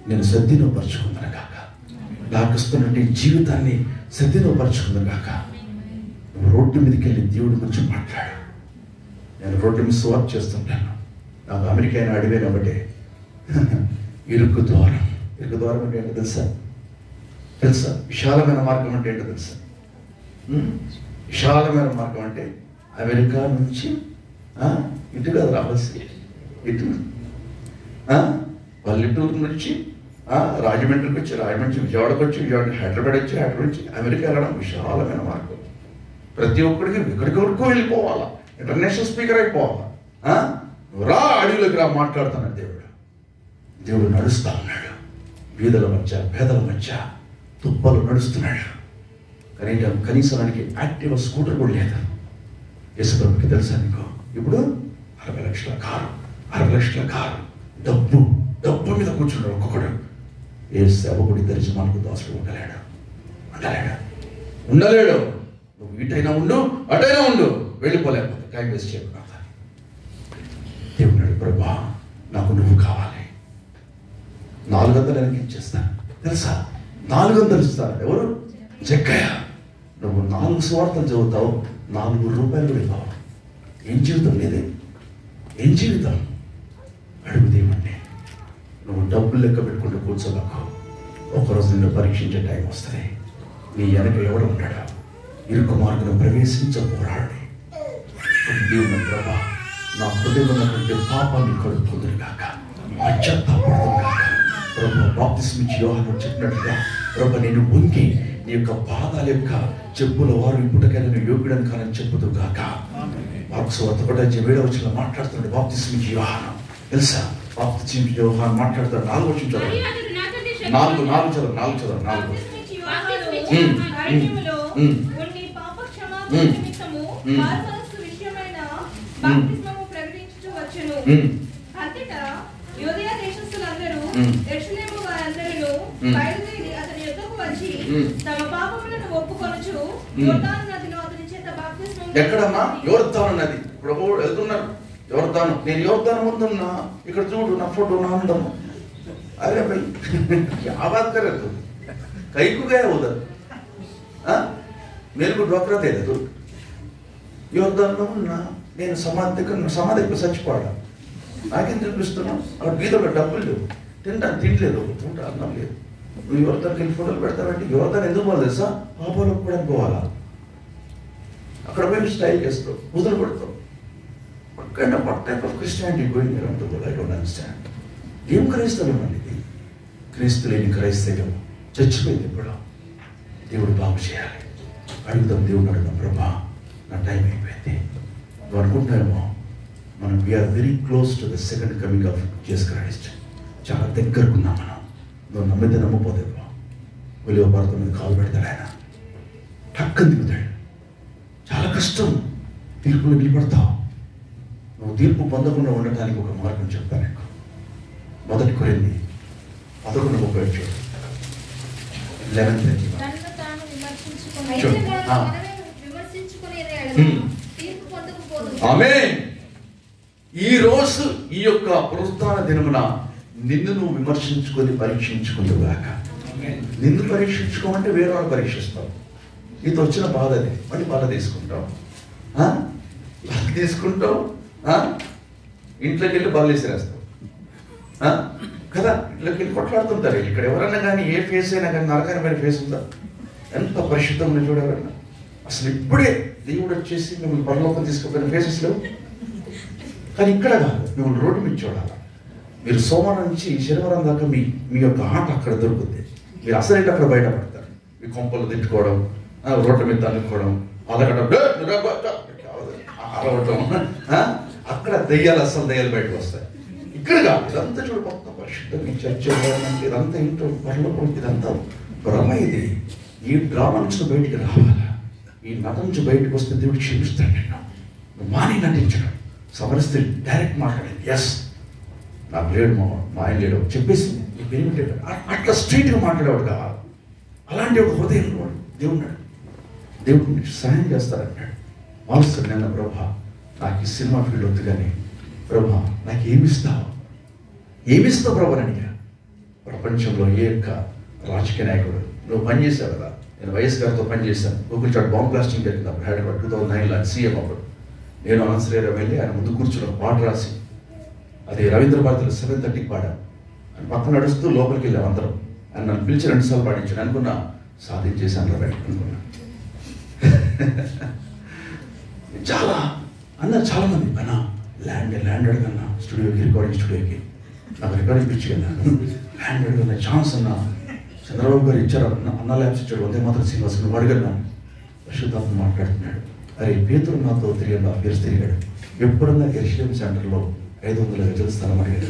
S2: నేను సద్వినియోగపరచుకుందాను కాక, నాకు ఇస్తున్న జీవితాన్ని సద్వినియోగపరచుకుందాను కాక. నువ్వు రోడ్డు మీదకి వెళ్ళి దేవుడి గురించి మాట్లాడు. నేను రోడ్డు మీద స్వాప్ చేస్తుంటాను. నాకు అమెరికా అయినా అడివే కాబట్టి ఇరుకు ద్వారం. ఇరుకు ద్వారం అంటే ఏంటో తెలుసా? విశాలమైన మార్గం అంటే ఏంటో తెలుసా? విశాలమైన మార్గం అంటే అమెరికా నుంచి ఇటు కదా రావాల్సి, ఇటు పల్లెటూరు నుంచి రాజమండ్రికి వచ్చి, రాజమండ్రి విజయవాడకు వచ్చి, విజయవాడ హైదరాబాద్ వచ్చి, హైదరాబాద్ నుంచి అమెరికా వెళ్ళడం విశాలమైన మార్గం. ప్రతి ఒక్కడికి ఎక్కడికి వరకు వెళ్ళిపోవాలా, ఇంటర్నేషనల్ స్పీకర్ అయిపోవాలా. రా అడవిలోకి రా మాట్లాడుతున్నాడు దేవుడు. దేవుడు నడుస్తా ఉన్నాడు, బీదల మధ్య పేదల మధ్య తుప్పలు నడుస్తున్నాడు. కనీసం ఆయనకి యాక్టివ్ స్కూటర్ కూడా లేదు. యేసుప్రభుకి తెలుసా నీకు? ఇప్పుడు 60 లక్షల కారు, 60 లక్షల కారు, డబ్బు మీద కూర్చున్నాడు ఒక్కొక్కడు. ఏ సేవకుడి తెరిచి మనకు దోసలు ఉండలేడు. నువ్వు ఇటైనా ఉండు, అటైనా ఉండు, వెళ్ళిపోలేకపోతే టైం వేస్ట్ చేయకుండా. దేవుడు ప్రభా నాకు నువ్వు కావాలి, 400 వెనక్కి ఇచ్చేస్తాను. తెలుసా 400 ఇస్తాను. ఎవరు? జక్కయ్య. నువ్వు 4 సువార్తలు చదువుతావు, 4 రూపాయలు కూడా ఇవ్వవు. ఏం జీవితం లేదే, ఏం జీవితం? అడుగు దేవుణ్ణి. నువ్వు డబ్బులు లెక్క పెట్టుకుంటూ కూర్చోలేకు. ఒకరోజు నిన్ను పరీక్షించే టైం వస్తుంది. నీ వెనక ఎవడు ఉంటాడా? ఇరుకు మార్గం ప్రవేశించబోరాడు. దేవుని ప్రభా నా హృదయంలో ఉన్నటువంటి పాపాన్ని కడుపుకుందును గాక, పశ్చాత్తాపడుదును గాక. ప్రభు బాప్తిస్మం ఇచ్చి యోహాను చెప్పినట్లుగా ప్రభు నేను వంగి నీ యొక్క పాదాల యొక్క చెప్పుల వారు ఇప్పటికైనా యోగ్యుడని కానని చెప్పుదు గాక. మార్క్సువార్త 1:7 మాట్లాడుతున్నాడు బాప్తిస్మం ఇచ్చి యోహాను. తెలుసా బాప్తిస్మం ఇచ్చి యోహాను మాట్లాడతాడు. 4 వచనం చదవండి. 4 చదవండి.
S3: అంతటా యూదయ దేశస్థులందరూ యెరూషలేము వారందరూ బయలుదేరి అతని యొద్దకు వచ్చి తమ పాపములను ఒప్పుకొనుచు యోర్దాను నదిలో అతని చేత బాప్తిస్మం.
S2: ఎక్కడమ్మా? యోర్దాను నది. ఇప్పుడు వెళ్తున్నారు యోర్దాను. నేను యోర్దాను ముందున్నా, ఇక్కడ చూడు నా ఫోటో నా అందము. అరే భయ్ क्या बात कर रहे तू? कहीं को गया उधर? मेरे को ढोकरा दे दे तू. యోర్దాను ఉన్నా, నేను సమాధికి చచ్చిపోవడం నాకేం చూపిస్తున్నావు? అక్కడ బీదలో డబ్బులు లేవు, తినలేదు, పూట అన్నం లేదు. నువ్వు యువతకి వెళ్ళి ఫోటోలు పెడతావంటే యువతను ఎందుకు పోవాలి తెలుసా? పాపాలు ఒప్పుకోవడానికి పోవాలా? అక్కడ పోయి స్టైల్ చేస్తావు, ముదులు పెడతావు. What type of Christianity going around the world? I don't understand. ఏం క్రైస్తవం ఇది? క్రీస్తు లేని క్రైస్తవం చచ్చిపోయింది. ఇప్పుడు దేవుడు బాగు చేయాలి. అడుగుదాం, దేవుడు అడుగుదాం, ప్రభా నా టైం అయిపోయింది. నువ్వు అనుకుంటామేమో మనం we are very close to the second coming of Jesus Christ. చాలా దగ్గరకున్నాం మనం. నువ్వు నమ్మితే నమ్మపోతేమో వెలువ భారతం మీద కాలు పెడతాడు ఆయన, టక్కని దిగుతాడు. చాలా కష్టం, తీర్పులు నిలబడతావు. నువ్వు తీర్పు పొందకుండా ఉండటానికి ఒక మార్గం చెప్తాను నీకు. 1 కొరింథీ 11:30 11:30. ఆమేన్. ఈ రోజు ఈ యొక్క పునరుత్థాన దినమున నిన్ను నువ్వు విమర్శించుకొని పరీక్షించుకుందుగాక. నిన్ను పరీక్షించుకోమంటే వేరే వాళ్ళు పరీక్షిస్తావు. నీతో వచ్చిన బాధ అది, మళ్ళీ బాధ తీసుకుంటావు, ఇంట్లోకి వెళ్ళి బాధ వేసిరేస్తావు కదా. ఇంట్లోకి వెళ్ళి కొట్లాడుతుంటారు. ఇక్కడ ఎవరన్నా కానీ ఏ ఫేస్ అయినా కానీ నరకరమైన ఫేస్ ఉందా? ఎంత పరిశుద్ధంగా చూడవరన్నా. అసలు ఇప్పుడే దేవుడు వచ్చేసి మిమ్మల్ని పరలోకం తీసుకుపోయిన ఫేసెస్ లేవు. కానీ ఇక్కడ కాదు, మిమ్మల్ని రోడ్డు మీద చూడాలి. మీరు సోమవారం నుంచి శనివారం దాకా మీ యొక్క ఆట అక్కడ దొరుకుతుంది. మీరు అసలు అక్కడ బయటపడతారు. మీ కొంపలు తిట్టుకోవడం, రోడ్ల మీద తన్నుకోవడం, అలగడం, అరవటం, అక్కడ దయ్యాలు బయటకు వస్తాయి. ఇక్కడ కాదు, ఇదంతా చూడ మొత్తం పరిశుద్ధంగా చర్చ ఇదంతా ఇంట్లో పరలోకం, ఇదంతా భ్రమ. ఇది ఈ డ్రామా నుంచి బయటికి రావాలా? ఈ నట నుంచి బయటకు వస్తే దేవుడు క్షమిస్తాడు. నిన్ను మాని నటించడం, సమరస్తే డైరెక్ట్ మాట్లాడేది. ఎస్ నాకు లేడు, మా ఆయన లేడు చెప్పేసింది, అట్లా స్ట్రైట్గా మాట్లాడేవాడు కావాలి. అలాంటి ఒక హృదయం దేవుడు సహాయం చేస్తారన్నాడు. మారుస్తాడు. నిన్న ప్రభా నాకు ఈ సినిమా ఫీల్డ్ వద్దు, కానీ ప్రభా నాకు ఏమిస్తావు ప్రభా అని అడిగా. ప్రపంచంలో ఏ యొక్క రాజకీయ నాయకుడు నువ్వు పనిచేసావు కదా. నేను వైఎస్ గారితో పనిచేశాను. గూగుల్ చాట్ బాంబ్ బ్లాస్టింగ్ జరిగింది అప్పుడు హైదరాబాద్ 2009లో సీఎం అప్పుడు. నేను అనంతశ్రీరావు వెళ్ళి ఆయన ముందు కూర్చున్న పాట రాసి, అది రవీంద్ర భారతిలో 7:30కి పాడాను. అని పక్కన నడుస్తూ లోపలికి వెళ్ళాం అందరం. ఆయన నన్ను పిలిచి 2 సార్లు పాడించాను. అనుకున్నా సాధించేశాను రా అనుకున్నా. చాలా అన్నారు చాలామంది, అన్నా ల్యాండ్ అడగన్నా స్టూడియోకి, రికార్డింగ్ స్టూడియోకి. నాకు రికార్డింగ్ పిచ్చి కదా, ల్యాండ్ అడగన్నా ఛాన్స్ అన్నా. చంద్రబాబు గారు ఇచ్చారు, అన్న ల్యాబ్స్ ఇచ్చాడు, వందే మాత్రం శ్రీనివాస్ నువ్వు అడిగన్నా. పరిశుద్ధాత్మ మాట్లాడుతున్నాడు. అరే పేతురు నాతో 3.5 years తిరిగాడు. ఎప్పుడన్నా ఎరుషలేము సెంటర్లో 500 గజల స్థలం అడిగాడు.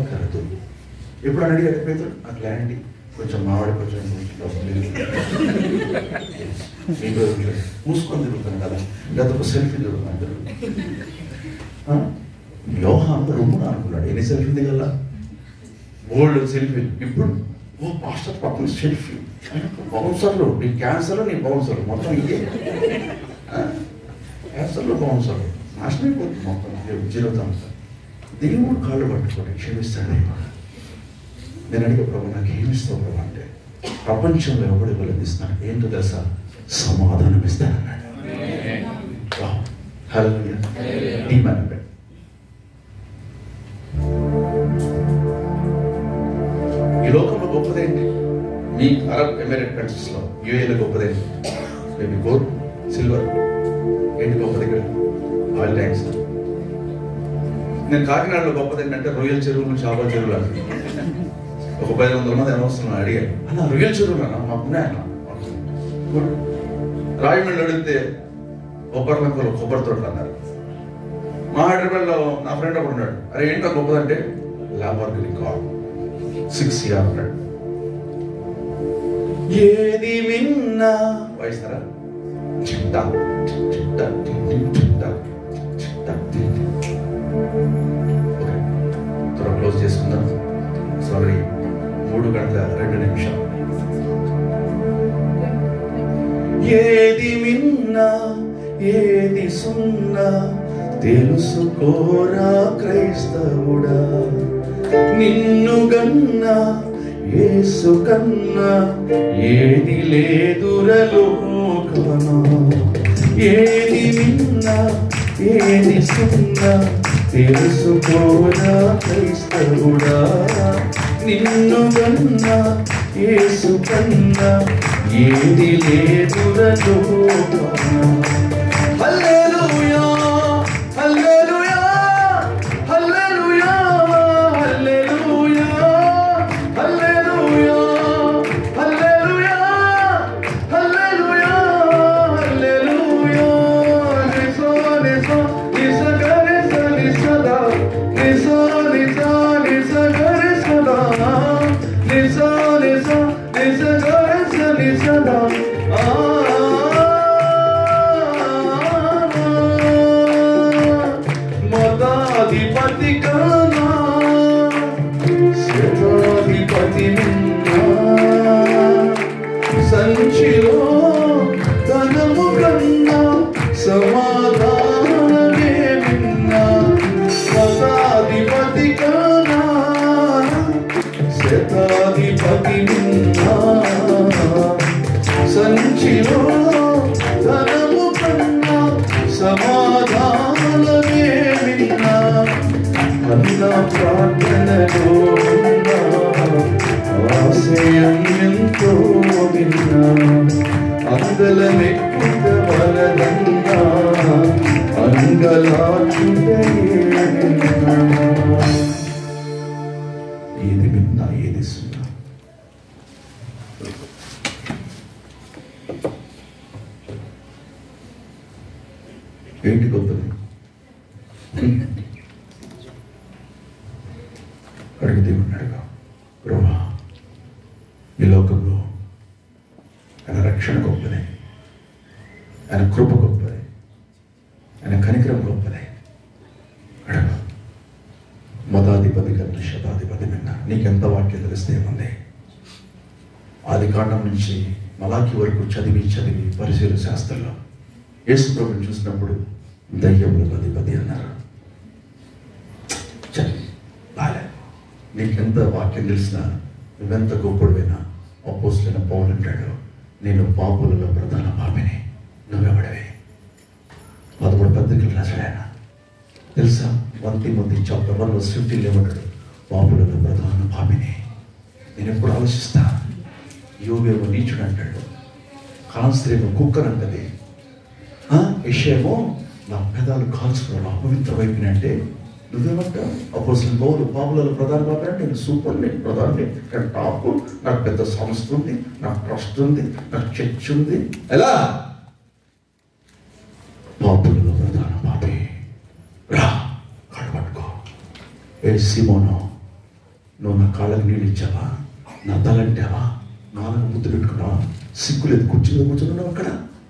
S2: కరదు ఎప్పుడు అని అడిగాడు పేతురు. నాకు ల్యాండ్ కొంచెం మావాడి కొంచెం మూసుకొని తిరుగుతాను కదా, లేదా ఒక సెల్ఫీ తిరుగుతాను. యోహాను రొమ్మున అనుకున్నాడు. ఎన్ని సెల్ఫీ దిగల్లా? Old selfie. ఇప్పుడు ఓ పాస్టర్ పక్కన సెల్ఫీ, బౌన్సర్లు, నీ క్యాన్సర్లు, నీ బౌన్సర్లు మొత్తం ఇదే. క్యాన్సర్లు బౌన్సర్లు నాశనం అయిపోతుంది మొత్తం జీవితం. దేవుడు కాళ్ళు పట్టుకొని క్షమిస్తాడు. నేను అడిగే ప్రభు నాకు ఏమిస్తావు ప్రభు అంటే, ప్రపంచంలో ఎవడు ఇవ్వలేదు ఇస్తున్నాడు. ఏంటో తెలుసా? సమాధానం ఇస్తానన్నాడు. ఈ లోకంలో గొప్పదేంటి? మీ అరబ్ ఎమిరేట్ కంట్రీస్లో, యూఏలో గొప్పదేంటి? Maybe gold, silver. ఏంటి గొప్పది ఇక్కడ? Oil tanks. నేను కాకినాడలో గొప్పది ఏంటంటే రొయ్యల చెరువులు, చేపల చెరువులు అని. ఒక 500 మంది అనవసరం అడిగారు, అన్న రొయ్యల చెరువులు అన్న మాకున్నాయన్న. రాయమండ్రి అడిగితే కొబ్బరిలంకలో కొబ్బరి తోటలు అన్నారు. మా హైదరాబాద్లో నా ఫ్రెండ్ ఒకడు ఉన్నాడు. అరే ఏంటో గొప్పదంటే లాంబోర్గిని కార్ 6 years అన్నాడు. ఏది విన్నా వాయిస్తారా? చిట్టా చిట్టా చిట్టా చిట్టా. ఓకే, త్వరగా క్లోజ్ చేసుకుందాం. సారీ, 3:02. ఏది విన్నా ఏది సున్నా తెలుసుకోరా క్రైస్తవుడా, నిన్ను గన్నా యేసు కన్నా ఏది లేదురలోకనా. ఏది విన్నా ఏది సున్నా తెలుసుకోరా క్రైస్తవుడా, నిన్ను గన్నా యేసు కన్నా ఏది లేదురలోకనా. హల్లెలూయా హల్లెలూయా హల్లెలూయా హల్లెలూయా హల్లెలూయా హల్లెలూయా హల్లెలూయా హల్లెలూయా. నిసా నిసా నిసా గరే సదా నిసా నిసా నిసా గరే సదా నిసా నిసా నిసా గరే సదా. పతి విన్నా సంచిలో ధనము కన్నా సమాధానమే విన్నా అన్న ప్రార్థనలో ఆశయం ఎంతో విన్నా అందలమెక్కుట వలదన్నా అంగలాచుటే విన్నా ఏది విన్నా ఏది సున్నా ఏంటి గొప్పది అడిగితే ఉన్నాడుగా ప్రభా ఈ లోకంలో ఆయన రక్షణ గొప్పదే, ఆయన కృప గొప్పదే, ఆయన కనికరం గొప్పదే. అడగ మతాధిపతి కన్నా శతాధిపతి విన్నా నీకెంత వాక్యం తెలిస్తే ఉంది. ఆది కాండం నుంచి మలాకి వరకు చదివి పరిశీల శాస్త్రంలో యేసు ప్రభువుని చూసినప్పుడు దయ్యములకు అధిపతి అన్నారు. బాలే నీకెంత వాక్యం తెలిసినా నువ్వెంత గొప్పడివైనా అపోస్తలుడైన పౌలు అంటాడు, నేను పాపులలో ప్రధాన పాపిని, నువ్వెవడవే. 13 పత్రికలు రాశాడు ఆయన. తెలుసా 1 Timothy chapter 1 verse 15 ఏమంటాడు, పాపులలో ప్రధాన పాపిని. నేను ఎప్పుడు ఆలోచిస్తా, యోగేమో నీచుడు అంటాడు, కాన్స్త్రేమో కుక్కర్ అంటది, యెషయామో నా పెదాలు కాల్చుకున్నాడు అపవిత్ర వైపుని అంటే నువ్వేమంటావు? అపోస్తలుడైన పౌలు పాపులలో ప్రధాన పాపి అంటే నేను సూపర్ని, ప్రధాని, నేను టాప్, నాకు పెద్ద సంస్థ ఉంది, నాకు ట్రస్ట్ ఉంది, నాకు చర్చ్ ఉంది. ఎలా? పాపులలో ప్రధాన పాపి. రా కాళ్ళు పట్టుకో. ఏ సీమోను, నువ్వు నా కాళ్ళకి నీళ్ళు ఇచ్చావా? నా తలంటావా? నాలుగు ముద్దు పెట్టుకున్నావా? సిగ్గులేదు కూర్చున్నావు అక్కడ.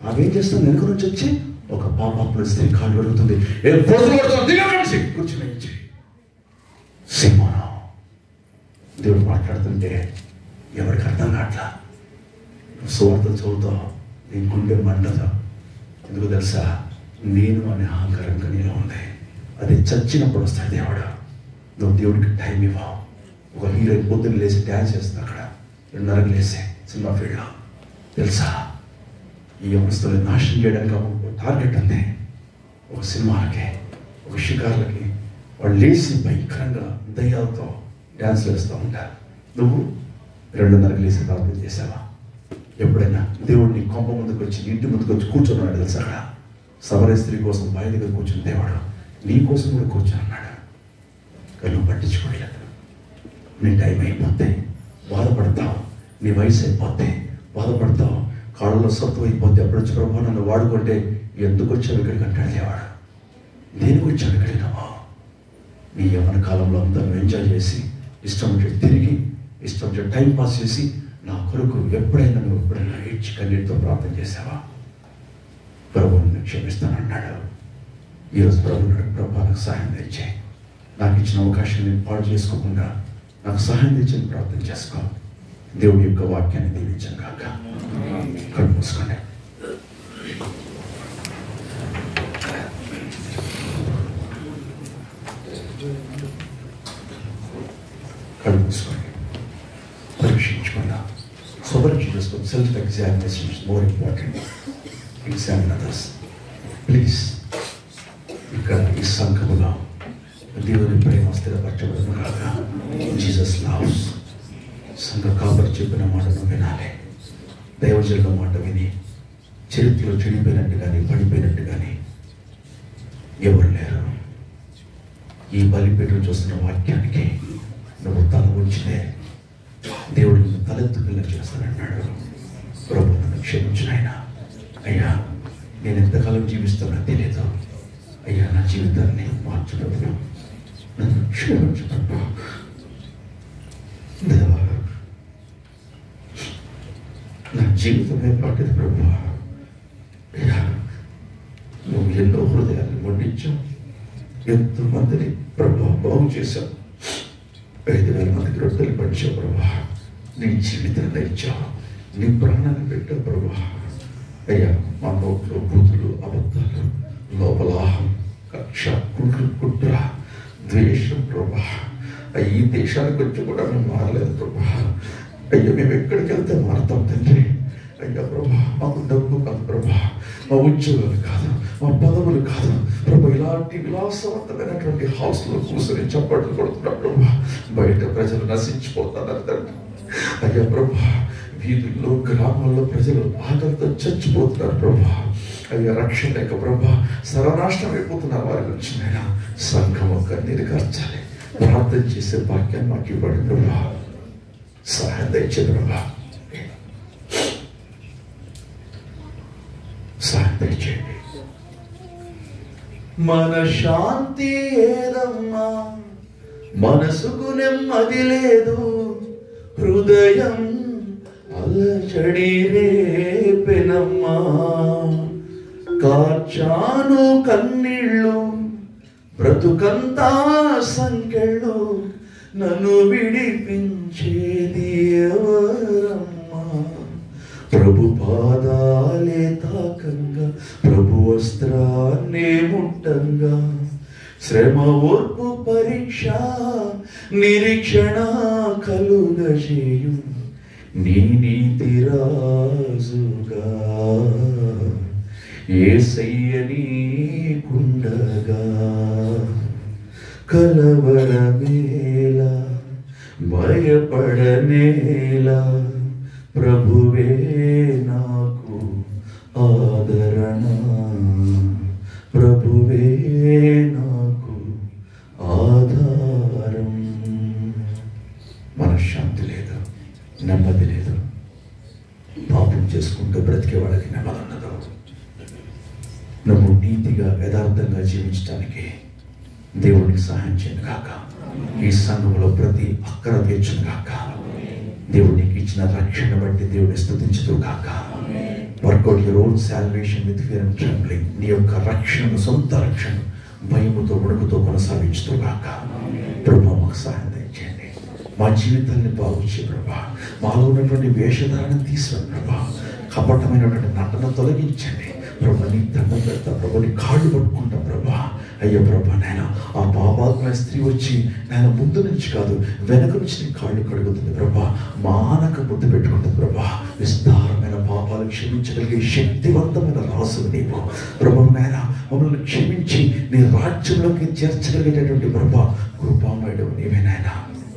S2: ఆమెం చేస్తాను వెనుక నుంచి వచ్చి ఒక పాపాత్మ స్త్రీ కాళ్ళు అడుగుతుంది, కూర్చుని సీమోను. దేవుడు మాట్లాడుతుంటే ఎవరికి అర్థం కావట్లా. సువార్తలు చదువుతావు, నీ గుండె మండదు. ఎందుకు తెలుసా? నేను అనే అహంకారంగా నీలో ఉంది. అది చచ్చినప్పుడు వస్తాడు దేవుడు. నువ్వు దేవుడికి టైం ఇవ్వవు. ఒక హీరోయిన్ పొద్దున్న లేచి డ్యాన్స్ చేస్తుంది అక్కడ 2:30 లేసి సినిమా ఫీల్డ్లో. తెలుసా ఈ యవనస్తులను నాశనం చేయడానికి ఒక టార్గెట్ ఉంది. ఒక సినిమాలకి, ఒక షికార్లకి వాళ్ళు లేచి భయంకరంగా దయ్యాలతో డ్యాన్స్ వేస్తూ ఉంటారు. నువ్వు 2:30 లేచి ప్రార్థన చేసావా? ఎప్పుడైనా దేవుడిని కొంప ముందుకు వచ్చి ఇంటి ముందుకు వచ్చి కూర్చున్నాడు తెలుసా? అక్కడ సమర స్త్రీ కోసం బయట దగ్గర కూర్చుని దేవుడు నీ కోసం కూడా కూర్చొని అన్నాడు. కానీ నువ్వు పట్టించుకోలేదు. నీ టైం అయిపోతే బాధపడతావు, నీ వయసు అయిపోతే బాధపడతావు, కాళ్ళలో సత్తు అయిపోతే అప్పుడు వచ్చి ప్రభావం నన్ను వాడుకుంటే ఎందుకు వచ్చావు ఇక్కడికి అంటాడు దేవుడు. దేనికి వచ్చావు ఇక్కడికి? నువ్వు నీ యవ్వన కాలంలో అంతా నువ్వు ఎంజాయ్ చేసి ఇష్టం వచ్చి తిరిగి ఇష్టం వచ్చి టైం పాస్ చేసి నా కొరకు ఎప్పుడైనా ఏడ్చి కన్నీటితో ప్రార్థన చేసావా? ప్రభువుని క్షమిస్తానన్నాడు. ఈరోజు ప్రభు నాకు సహాయం తెచ్చే, నాకు ఇచ్చిన అవకాశం నేను పాడు చేసుకోకుండా నాకు సహాయం తెచ్చి ప్రార్థన చేసుకో. దేవుడి యొక్క వాక్యాన్ని దీవించాను కాక. కళ్ళు మూసుకోండి. కళ్ళు మూసుకోండి. పరీక్షించుకున్నా. Sober Jesus, but self-examination is more important. Examine others. Please. ఇక్కడ ఈ సంఘములో దేవుని ప్రేమ స్థిరపరచబడును కాక. Jesus loves. సంఘ కాపరి చెప్పిన మాటను వినాలి. దైవజనుల మాట విని చరిత్రలో చెడిపోయినట్టు కానీ పడిపోయినట్టు కానీ ఎవరు లేరు. ఈ బలిపీఠం చూస్తున్న వాక్యానికి నువ్వు తల ఉంచితే దేవుడు నిన్ను తలెత్తుకులా చేస్తానన్నాడు. ప్రభు నన్ను క్షమించిన ఆయన. అయ్యా నేను ఎంతకాలం జీవిస్తానో తెలియదు. అయ్యా నా జీవితాన్ని మార్చడం నన్ను క్షమించడం. దేవా నా జీవితమే పట్టింది ప్రభు. అయ్యా నువ్వు ఎన్నో హృదయాన్ని వండించావు, ఎంతో మందిని ప్రభు బాగు చేశావు. 5,000 మందికి రొట్టెలు పంచావు ప్రభా. నీ జీవితాన్ని ఇచ్చావు, నీ ప్రాణాన్ని పెట్టావు ప్రభా. అయ్యా మా నోట్లో బూతులు, అబద్ధాలు, లోపల ఆహం, కక్ష, కుట్ర, ద్వేషం ప్రభా. ఈ దేశానికి వచ్చి కూడా మేము మారలేదు ప్రభా. అయ్యా మేము ఎక్కడికి వెళ్తే మారుతాం తండ్రి. అయ్యా ప్రభా, మాకు డబ్బు కాదు ప్రభా, మా ఉద్యోగాలు కాదు, మా పదవులు కాదు ప్రభా, ఇలాంటి విలాసవంతమైనటువంటి హౌస్లో కూర్చొని చప్పట్లు కొడుతున్నాం ప్రభా. బయట ప్రజలు నశించిపోతున్నారు తండ్రి. అయ్యా ప్రభా, వీధుల్లో గ్రామాల్లో ప్రజలు ఆకలితో చచ్చిపోతున్నారు ప్రభా. అయ్యా రక్షణ లేక ప్రభా సర్వనాశనం అయిపోతున్నారు. వారి గురించి నేను సంఘం కన్నీరు కార్చాలి. ప్రార్థన చేసే భాగ్యాన్ని మాకు ఇవ్వండి ప్రభా. సహాయం దయచేయండి ప్రభా, సహాయం దయచేయండి. మన శాంతి ఏదమ్మా, మనసుకు నెమ్మది లేదు, హృదయం అలచడి రేపెనమ్మా. కార్చాను కన్నీళ్ళు, బ్రతుకంతా సంకెళ్ళు, నన్ను విడిపించేది ఎవరమ్మా. ప్రభు పాదాలే తాకంగా, ప్రభు వస్త్రాన్నే ముట్టంగా, శ్రమ ఓర్పు పరీక్ష నిరీక్షణ కలుగజేయు నీ నీతి రాజుగా యేసయ్య నీకుండగా. కలవరమేలా భయపడనేలా, ప్రభువే నాకు ఆదరణ, ప్రభువే నాకు ఆధారం. మనశ్శాంతి లేదు, నెమ్మది లేదు. పాపం చేసుకుంటూ బ్రతికే వాళ్ళకి నెమ్మది ఉండదు. నువ్వు నీతిగా యథార్థంగా జీవించడానికి దేవునికి సహాయం చేయను కాక. ఈ సంఘంలో ప్రతి అక్కర తీర్చును కాక. దేవునికి ఇచ్చిన రక్షణ బట్టి దేవుడిని స్తుతించుతూ కాక. Work out your own salvation with fear and trembling. నీ యొక్క రక్షణను, సొంత రక్షణ భయముతో వణుకుతో కొనసాగించుతూ కాక. ప్రభా మాకు సహాయం దయచేయండి. మా జీవితాన్ని బాగు చేయ ప్రభా. మాలో ఉన్నటువంటి వేషధారణ తీసుకోండి ప్రభా. కపటమైనటువంటి నటన తొలగించండి ప్రభా. నీ దండం పెడతా ప్రభా, నీ కాళ్ళు పట్టుకుంటాం ప్రభా. అయ్యో ప్రభా నాయన, ఆ పాపాత్మ స్త్రీ వచ్చి నాయన ముందు నుంచి కాదు వెనక నుంచి నీ కాళ్ళు కడుగుతుంది ప్రభా. మానక ముద్దు పెట్టుకుంటుంది ప్రభా. విస్తారమైన పాపాలు క్షమించగలిగే శక్తివంతమైన రాసులు నీవు ప్రభా. నాయన మమ్మల్ని క్షమించి నీ రాజ్యంలోకి చేర్చగలిగేటటువంటి ప్రభా కృపామయుడు నీవే నాయన.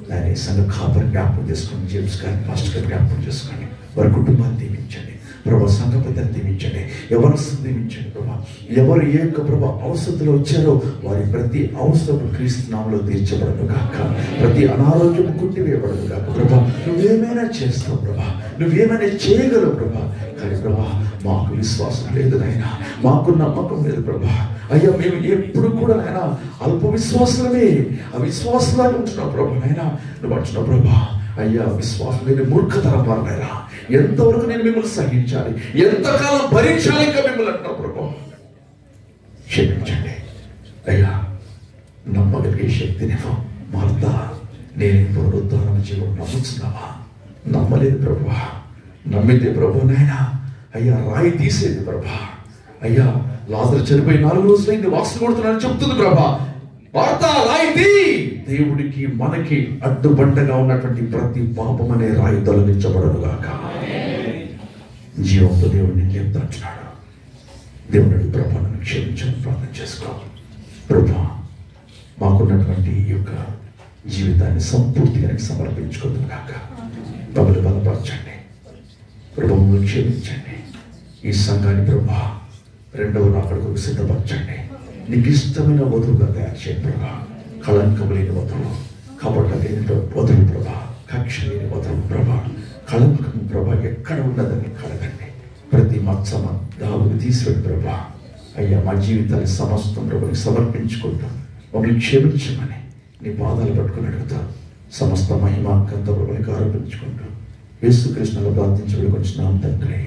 S2: నాయన ఈ సంఘ కాపరి జ్ఞాపకం చేసుకోండి, జేమ్స్ గారిని మాస్టర్ గారిని జ్ఞాపకం చేసుకోండి. వారి కుటుంబాన్ని దీవించండి ప్రభా. సంఘ పెద్దలు దీవించండి, ఎవరిని దీవించండి ప్రభా. ఎవరు ఏ యొక్క ప్రభా అవసరంలో వచ్చారో వారి ప్రతి అవసరం క్రీస్తు నామములో తీర్చబడను కాక. ప్రతి అనారోగ్యం కుట్టివేయబడను కాక ప్రభా. నువ్వేమైనా చేస్తావు ప్రభా, నువ్వేమైనా చేయగలవు ప్రభా. కానీ ప్రభా మాకు విశ్వాసం లేదు నాయన, మాకు నమ్మకం లేదు ప్రభా. అయ్యా మేము ఎప్పుడు కూడా నాయన అల్ప విశ్వాసమే, అవిశ్వాసంలాగా ఉంటున్నావు ప్రభా. నాయన నువ్వు అంటున్నావు ప్రభా, అయ్యా విశ్వాసం లేని మూర్ఖతరం వారినైనా ఎంతవరకు నేను మిమ్మల్ని సహించాలి, ఎంతకాలం భరించాలి ఇంకా మిమ్మల్ని అంటున్నావు ప్రభా. క్షమించండి అయ్యా. నమ్మగలిగే శక్తినివ్వు. మార్తా, నేను పునరుద్ధారణ జీవం నమ్ముతున్నావా? నమ్మలేదు ప్రభా. నమ్మితే ప్రభు నాయన అయ్యా రాయి తీసేది ప్రభా. అయ్యా లాజరు చనిపోయి 4 రోజులైంది, వాసన కొడుతున్నానని చెప్తుంది ప్రభా. వార్త రాయితీ. దేవుడికి మనకి అడ్డుబండగా ఉన్నటువంటి ప్రతి పాపం అనే రాయి తొలగించబడను గాక. జీవంతో దేవుడిని చెప్తాడు. దేవుడి ప్రభా నన్ను క్షమించని ప్రార్థన చేసుకో ప్రభా. మాకున్నటువంటి ఈ యొక్క జీవితాన్ని సంపూర్తిగా సమర్పించుకోదు కాక. మమ్మల్ని బలపరచండి ప్రభా, మమ్మల్ని క్షమించండి. ఈ సంఘాన్ని ప్రభా 2వ రాకడకు సిద్ధపరచండి. నీకు ఇష్టమైన వధువుగా తయారు చేయండి ప్రభా. కళంకం లేని వధువు, కపట లేని వధువు ప్రభా, కక్ష లేని వధువు ప్రభా. కళంకం ప్రభా ఎక్కడ ఉన్నదని కలగండి. ప్రతి మత్సమ దావుని తీసివేడు ప్రభా. అయ్యా మా జీవితాన్ని సమస్తం ప్రభుని సమర్పించుకుంటాం. మమ్మల్ని క్షమించమని నీ పాదాలు పట్టుకుని అడుగుతాం. సమస్త మహిమ గంధ ప్రభునికి ఆరోపించుకుంటాం. యేసుకృష్ణలో ప్రార్థించబడి కొంచెం తండ్రి.